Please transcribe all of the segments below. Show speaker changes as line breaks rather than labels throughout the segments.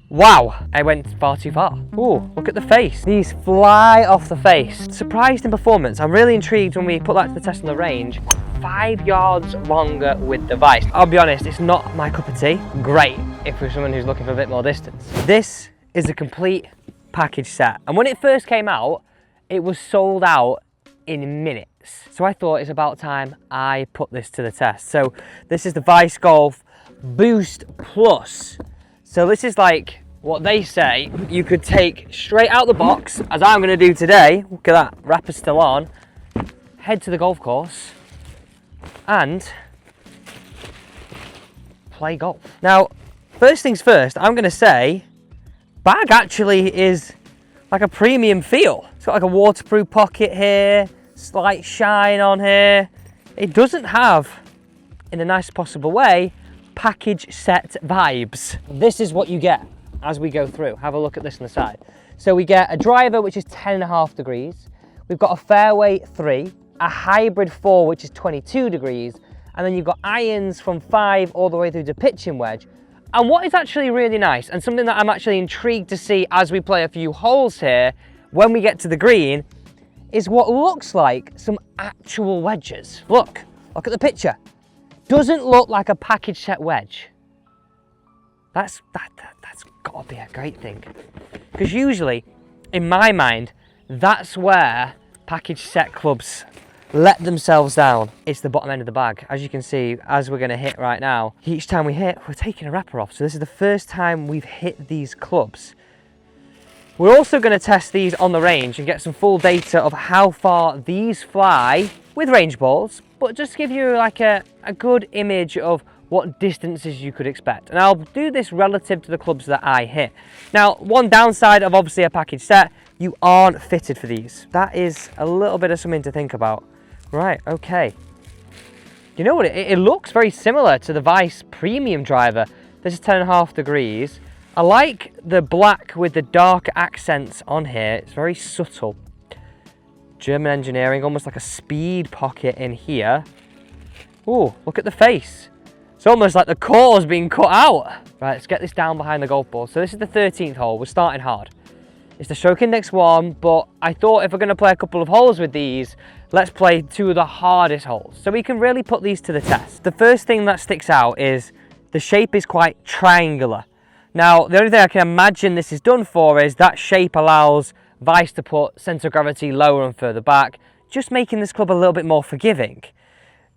Wow, I went far too far. Ooh, look at the face. These fly off the face. Surprised in performance. I'm really intrigued when we put that to the test on the range. 5 yards longer with the vise. I'll be honest, it's not my cup of tea. Great if you're someone who's looking for a bit more distance. This is a complete package set. And when it first came out, it was sold out in minutes. So I thought it's about time I put this to the test. So this is the Vice Golf Boost Plus. So this is like what they say you could take straight out the box, as I'm going to do today. Look at that, wrapper's still on. Head to the golf course and play golf. Now, first things first, I'm going to say bag actually is like a premium feel. It's got like a waterproof pocket here, slight shine on here. It doesn't have, in the nicest possible way, package set vibes. This is what you get as we go through. Have a look at this on the side. So we get a driver, which is 10.5 degrees. We've got a fairway 3, a hybrid 4, which is 22 degrees. And then you've got irons from 5 all the way through to pitching wedge. And what is actually really nice, and something that I'm actually intrigued to see as we play a few holes here, when we get to the green, is what looks like some actual wedges. Look at the picture. Doesn't look like a package set wedge. That's got to be a great thing. Because usually, in my mind, that's where package set clubs let themselves down. It's the bottom end of the bag. As you can see, as we're going to hit right now, each time we hit, we're taking a wrapper off. So this is the first time we've hit these clubs. We're also going to test these on the range and get some full data of how far these fly with range balls, but just give you like a good image of what distances you could expect. And I'll do this relative to the clubs that I hit. Now, one downside of obviously a package set, you aren't fitted for these. That is a little bit of something to think about. Right, okay. You know what, it looks very similar to the Vice Premium driver. This is 10.5 degrees. I like the black with the dark accents on here. It's very subtle. German engineering, almost like a speed pocket in here. Ooh, look at the face. It's almost like the core's being cut out. Right, let's get this down behind the golf ball. So this is the 13th hole. We're starting hard. It's the stroke index 1, but I thought if we're going to play a couple of holes with these, let's play 2 of the hardest holes, so we can really put these to the test. The first thing that sticks out is the shape is quite triangular. Now, the only thing I can imagine this is done for is that shape allows Vice to put centre of gravity lower and further back, just making this club a little bit more forgiving.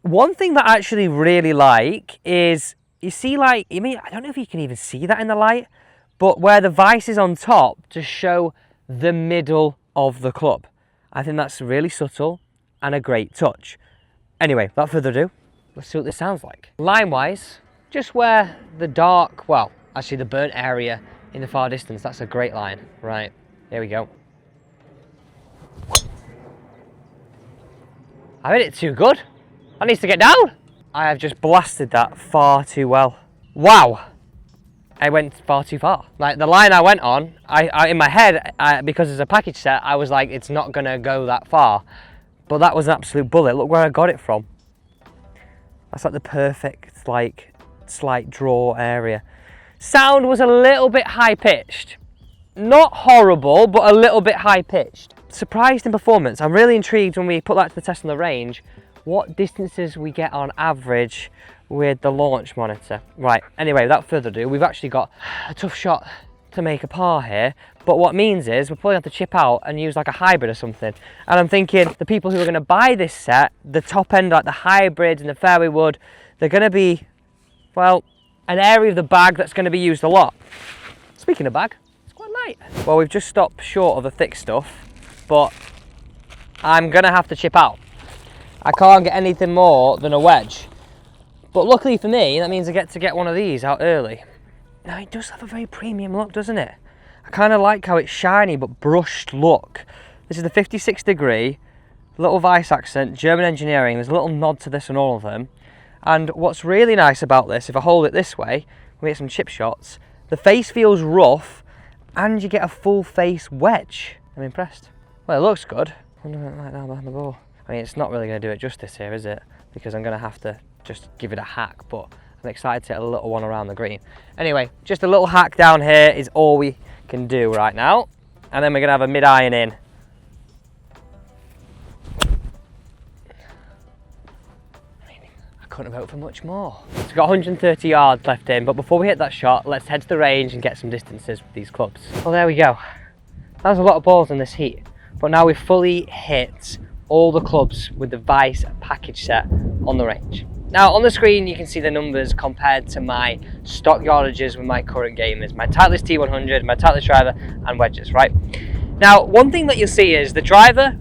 One thing that I actually really like is, you see, like, I don't know if you can even see that in the light, but where the Vice is on top to show the middle of the club. I think that's really subtle and a great touch. Anyway, without further ado, let's see what this sounds like. Line-wise, just where the dark, well, actually the burnt area in the far distance, that's a great line. Right, here we go. I made it too good. I need to get down. I have just blasted that far too well. Wow. I went far too far. Like the line I went on, I in my head, because it's a package set, I was like, it's not gonna go that far. But that was an absolute bullet. Look where I got it from. That's like the perfect, like, slight draw area. Sound was a little bit high pitched. Not horrible, but a little bit high pitched. Surprised in performance. I'm really intrigued when we put that to the test on the range, what distances we get on average with the launch monitor. Right, anyway, without further ado, we've actually got a tough shot to make a par here, but what it means is we're probably going to have to chip out and use like a hybrid or something. And I'm thinking the people who are going to buy this set, the top end, like the hybrids and the fairway wood, they're going to be, well, an area of the bag that's going to be used a lot. Speaking of bag, it's quite light. Well, we've just stopped short of the thick stuff, but I'm going to have to chip out. I can't get anything more than a wedge. But luckily for me, that means I get to get one of these out early. Now, it does have a very premium look, doesn't it? I kind of like how it's shiny but brushed look. This is the 56 degree, little Vice accent, German engineering. There's a little nod to this on all of them. And what's really nice about this, if I hold it this way, we get some chip shots, the face feels rough and you get a full face wedge. I'm impressed. Well, it looks good. I wonder what it like now behind the ball. I mean, it's not really going to do it justice here, is it? Because I'm going to have to just give it a hack, but I'm excited to hit a little one around the green. Anyway, just a little hack down here is all we can do right now. And then we're gonna have a mid-iron in. I couldn't have hoped for much more. So we've got 130 yards left in, but before we hit that shot, let's head to the range and get some distances with these clubs. Well, there we go. That was a lot of balls in this heat, but now we've fully hit all the clubs with the Vice package set on the range. Now on the screen you can see the numbers compared to my stock yardages with my current gamers, my Titleist T100, my Titleist driver and wedges, right? Now one thing that you'll see is the driver,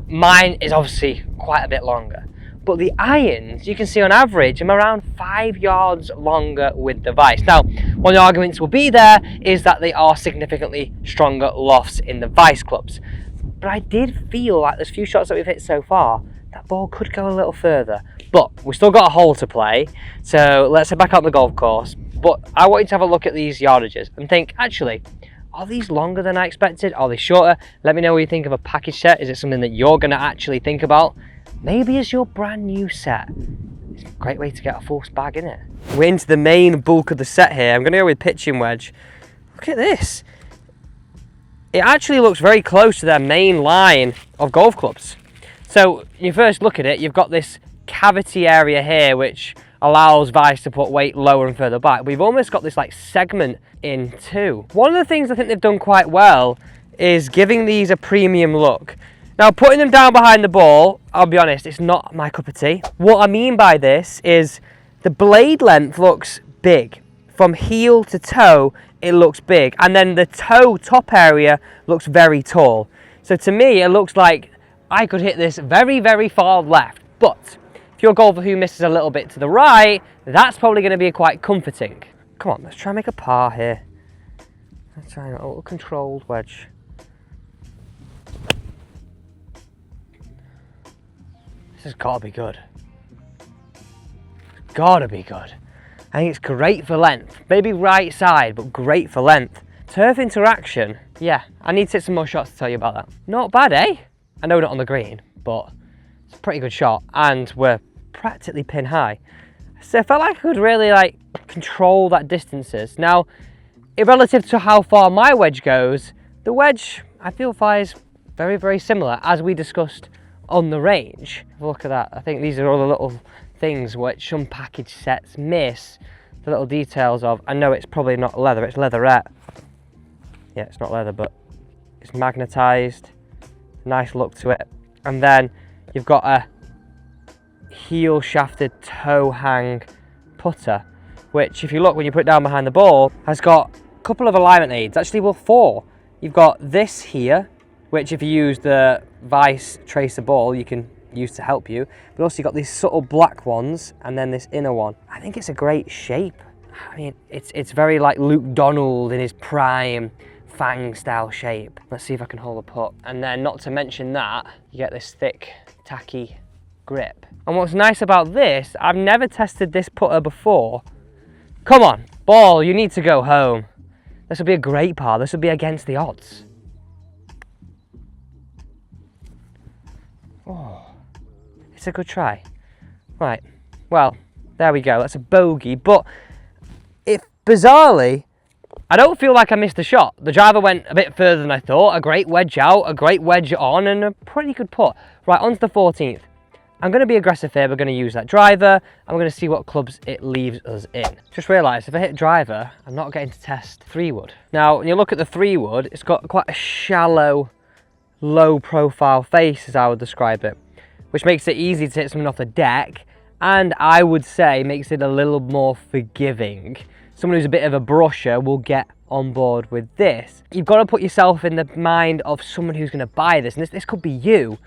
mine is obviously quite a bit longer, but the irons you can see on average I'm around 5 yards longer with the Vice. Now one of the arguments will be there is that they are significantly stronger lofts in the Vice clubs, but I did feel like there's few shots that we've hit so far that ball could go a little further. But we've still got a hole to play, so let's head back out on the golf course. But I want you to have a look at these yardages and think, actually, are these longer than I expected? Are they shorter? Let me know what you think of a package set. Is it something that you're going to actually think about? Maybe it's your brand new set. It's a great way to get a force bag in it. We're into the main bulk of the set here. I'm going to go with pitching wedge. Look at this. It actually looks very close to their main line of golf clubs. So you first look at it, you've got this cavity area here which allows Vice to put weight lower and further back. We've almost got this like segment in too. One of the things I think they've done quite well is giving these a premium look. Now putting them down behind the ball, I'll be honest, it's not my cup of tea. What I mean by this is the blade length looks big. From heel to toe it looks big, and then the toe top area looks very tall. So to me it looks like I could hit this very, very far left, but if you're a golfer who misses a little bit to the right, that's probably going to be quite comforting. Come on, let's try and make a par here. Let's try a little controlled wedge. This has got to be good. It's got to be good. I think it's great for length. Maybe right side, but great for length. Turf interaction, yeah, I need to hit some more shots to tell you about that. Not bad, eh? I know not on the green, but it's a pretty good shot, and we're practically pin high. So I felt like I could really control that distances. Now, relative to how far my wedge goes, the wedge I feel flies very, very similar as we discussed on the range. Look at that. I think these are all the little things which some package sets miss, the little details of. I know it's probably not leather, it's leatherette. Yeah, it's not leather, but it's magnetized. Nice look to it. And then you've got a heel shafted toe hang putter, which if you look when you put it down behind the ball has got a couple of alignment aids, actually well 4. You've got this here, which if you use the Vice tracer ball you can use to help you, but also you've got these subtle black ones and then this inner one. I think it's a great shape. I mean it's very like Luke Donald in his prime fang style shape. Let's see if I can hold a putt. And then not to mention that, you get this thick, tacky grip. And what's nice about this, I've never tested this putter before. Come on, ball, you need to go home. This will be a great par. This will be against the odds. Oh, it's a good try. Right, well, there we go. That's a bogey, but if bizarrely, I don't feel like I missed the shot. The driver went a bit further than I thought. A great wedge out, a great wedge on, and a pretty good putt. Right, on to the 14th. I'm going to be aggressive here. We're going to use that driver. And we're going to see what clubs it leaves us in. Just realised, if I hit driver, I'm not getting to test 3-wood. Now, when you look at the 3-wood, it's got quite a shallow, low-profile face, as I would describe it, which makes it easy to hit something off the deck, and I would say makes it a little more forgiving. Someone who's a bit of a brusher will get on board with this. You've got to put yourself in the mind of someone who's going to buy this, and this could be you.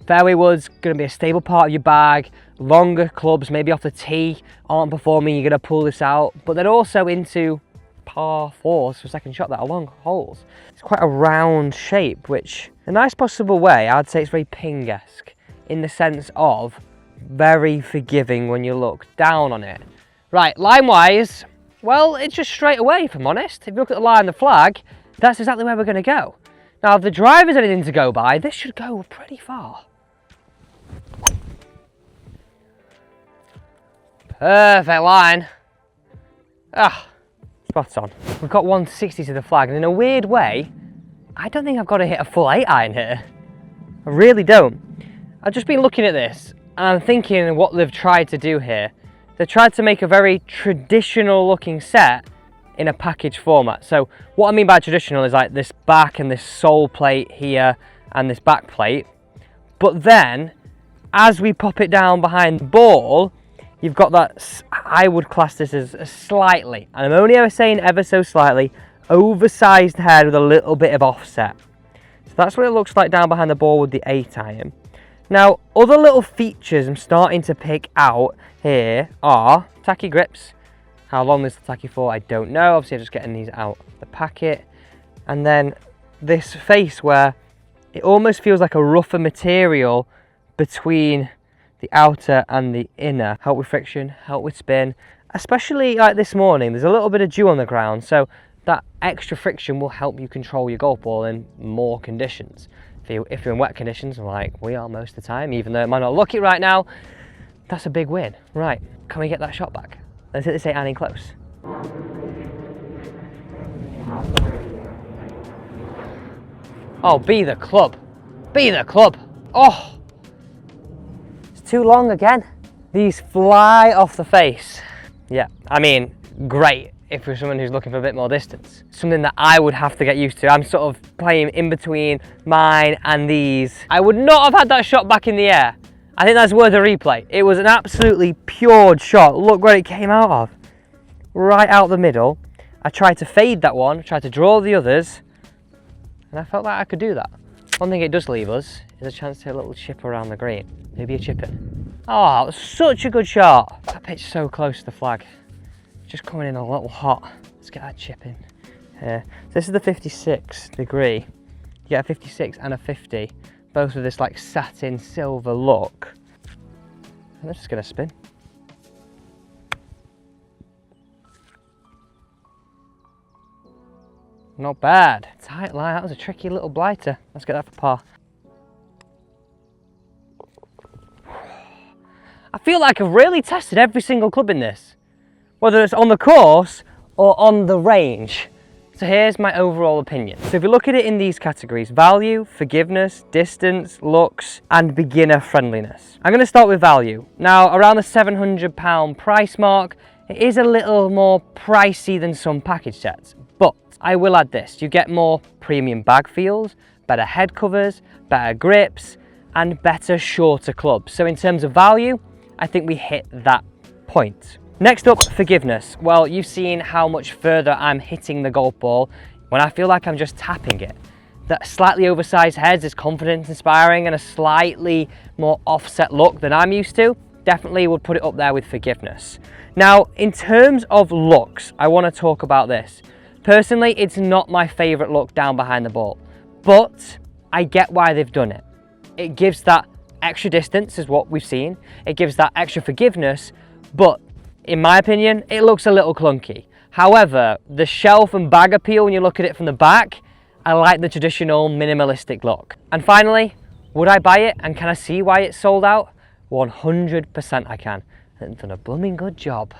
Fairway wood's going to be a stable part of your bag. Longer clubs, maybe off the tee, aren't performing, you're going to pull this out. But then also into par 4s for second shot that are long holes. It's quite a round shape, which in a nice possible way, I'd say it's very ping-esque in the sense of very forgiving when you look down on it. Right, line-wise, well, it's just straight away, if I'm honest. If you look at the line, the flag, that's exactly where we're going to go. Now, if the driver's anything to go by, this should go pretty far. Perfect line. Ah, spot on. We've got 160 to the flag, and in a weird way, I don't think I've got to hit a full 8 iron here. I really don't. I've just been looking at this, and I'm thinking what they've tried to do here. They've tried to make a very traditional looking set in a package format. So what I mean by traditional is like this back and this sole plate here and this back plate. But then, as we pop it down behind the ball, you've got that, I would class this as a slightly, and I'm only ever saying ever so slightly, oversized head with a little bit of offset. So that's what it looks like down behind the ball with the 8 iron. Now, other little features I'm starting to pick out here are tacky grips. How long is the tacky for, I don't know. Obviously, I'm just getting these out of the packet. And then this face where it almost feels like a rougher material between the outer and the inner. Help with friction, help with spin. Especially like this morning, there's a little bit of dew on the ground, so that extra friction will help you control your golf ball in more conditions. If you're in wet conditions, like we are most of the time, even though it might not look it right now, that's a big win. Right, can we get that shot back? Let's hit this 8 iron in close. Oh, be the club. Be the club. Oh, it's too long again. These fly off the face. Yeah, I mean, great if you're someone who's looking for a bit more distance. Something that I would have to get used to. I'm sort of playing in between mine and these. I would not have had that shot back in the air. I think that's worth a replay. It was an absolutely pure shot. Look where it came out of. Right out the middle. I tried to fade that one, tried to draw the others, and I felt like I could do that. One thing it does leave us is a chance to hit a little chip around the green. Maybe a chip in. Oh, it was such a good shot. That pitch so close to the flag. Just coming in a little hot. Let's get that chip in here. So this is the 56 degree. You get a 56 and a 50, both with this like satin silver look. And I'm just gonna spin. Not bad. Tight line, that was a tricky little blighter. Let's get that for par. I feel like I've really tested every single club in this, whether it's on the course or on the range. So here's my overall opinion. So if you look at it in these categories, value, forgiveness, distance, looks, and beginner friendliness. I'm gonna start with value. Now, around the £700 price mark, it is a little more pricey than some package sets, but I will add this. You get more premium bag feels, better head covers, better grips, and better shorter clubs. So in terms of value, I think we hit that point. Next up, forgiveness. Well, you've seen how much further I'm hitting the golf ball when I feel like I'm just tapping it. That slightly oversized heads is confidence inspiring, and a slightly more offset look than I'm used to definitely would put it up there with forgiveness. Now, in terms of looks, I want to talk about this. Personally, it's not my favorite look down behind the ball, but I get why they've done it. It gives that extra distance, is what we've seen. It gives that extra forgiveness, but in my opinion, it looks a little clunky. However, the shelf and bag appeal, when you look at it from the back, I like the traditional minimalistic look. And finally, would I buy it, and can I see why it's sold out? 100% I can. And done a blooming good job.